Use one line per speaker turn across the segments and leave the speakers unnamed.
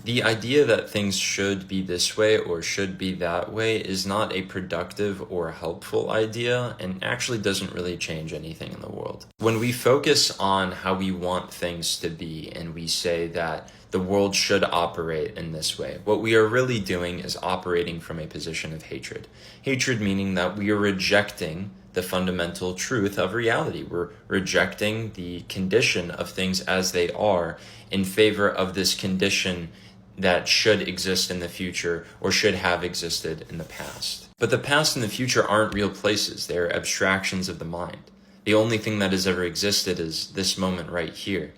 The idea that things should be this way or should be that way is not a productive or helpful idea and actually doesn't really change anything in the world. When we focus on how we want things to be and we say that the world should operate in this way, what we are really doing is operating from a position of hatred. Hatred meaning that we are rejecting the fundamental truth of reality. We're rejecting the condition of things as they are in favor of this condition that should exist in the future or should have existed in the past. But the past and the future aren't real places. They are abstractions of the mind. The only thing that has ever existed is this moment right here.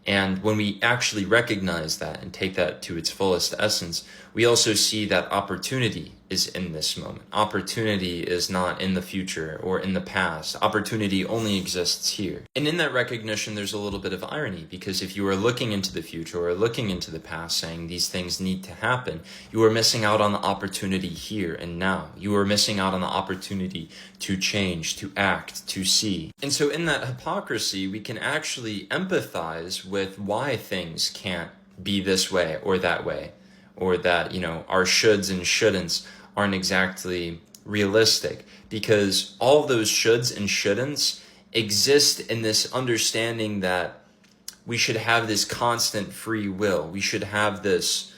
And when we actually recognize that and take that to its fullest essence, we also see that opportunity is in this moment. Opportunity is not in the future or in the past. Opportunity only exists here. And in that recognition, there's a little bit of irony, because if you are looking into the future or looking into the past saying these things need to happen, you are missing out on the opportunity here and now. You are missing out on the opportunity to change, to act, to see. And so in that hypocrisy, we can actually empathize with why things can't be this way or that way, or that, our shoulds and shouldn'ts aren't exactly realistic, because all of those shoulds and shouldn'ts exist in this understanding that we should have this constant free will. We should have this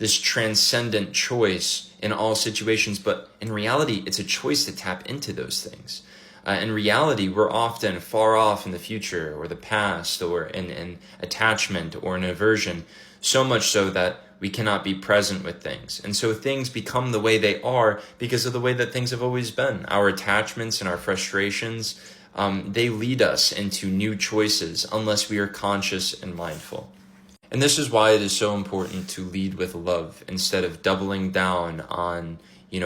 transcendent choice in all situations, but in reality, it's a choice to tap into those things. In reality, we're often far off in the future or the past, or in attachment or an aversion, so much so that we cannot be present with things. And so things become the way they are because of the way that things have always been. Our attachments and our frustrations, they lead us into new choices unless we are conscious and mindful. And this is why it is so important to lead with love instead of doubling down on,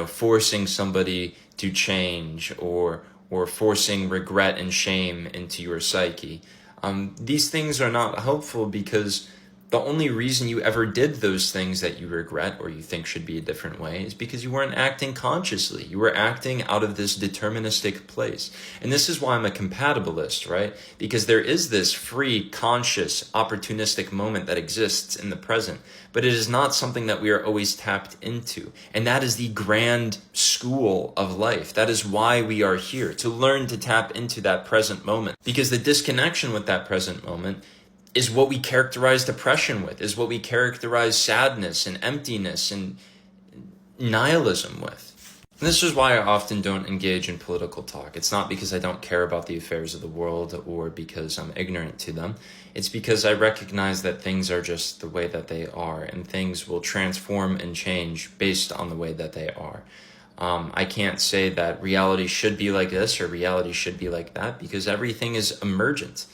forcing somebody to change or forcing regret and shame into your psyche. These things are not helpful, because the only reason you ever did those things that you regret or you think should be a different way is because you weren't acting consciously. You were acting out of this deterministic place. And this is why I'm a compatibilist, right? Because there is this free, conscious, opportunistic moment that exists in the present, but it is not something that we are always tapped into. And that is the grand school of life. That is why we are here, to learn to tap into that present moment. Because the disconnection with that present moment is what we characterize depression with, is what we characterize sadness and emptiness and nihilism with. And this is why I often don't engage in political talk. It's not because I don't care about the affairs of the world or because I'm ignorant to them. It's because I recognize that things are just the way that they are, and things will transform and change based on the way that they are. I can't say that reality should be like this or reality should be like that, because everything is emergent.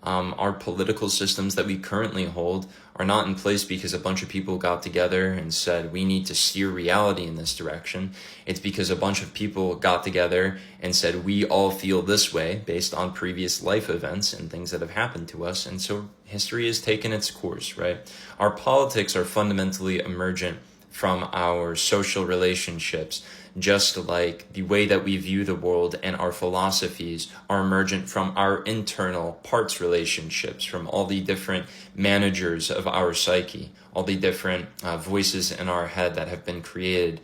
Our political systems that we currently hold are not in place because a bunch of people got together and said we need to steer reality in this direction. It's because a bunch of people got together and said we all feel this way based on previous life events and things that have happened to us. And so history has taken its course, right? Our politics are fundamentally emergent from our social relationships, just like the way that we view the world and our philosophies are emergent from our internal parts relationships, from all the different managers of our psyche, all the different voices in our head that have been created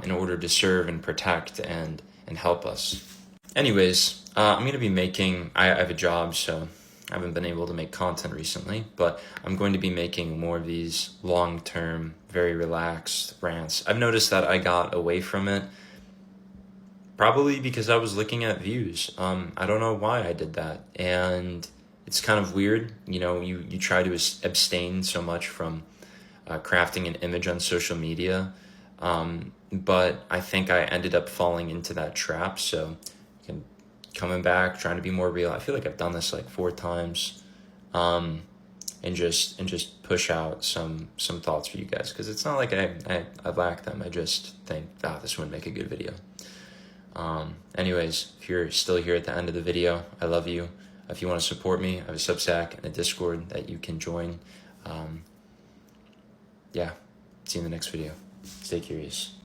in order to serve and protect and help us. Anyways, I'm going to be I have a job, so I haven't been able to make content recently, but I'm going to be making more of these long-term, very relaxed rants. I've noticed that I got away from it, probably because I was looking at views. I don't know why I did that, and it's kind of weird. You try to abstain so much from crafting an image on social media, but I think I ended up falling into that trap, so coming back, trying to be more real. I feel like I've done this like 4 times, and just push out some thoughts for you guys, because it's not like I lack them. I just think, this would make a good video. Anyways, if you're still here at the end of the video, I love you. If you want to support me, I have a Substack and a Discord that you can join. See you in the next video. Stay curious.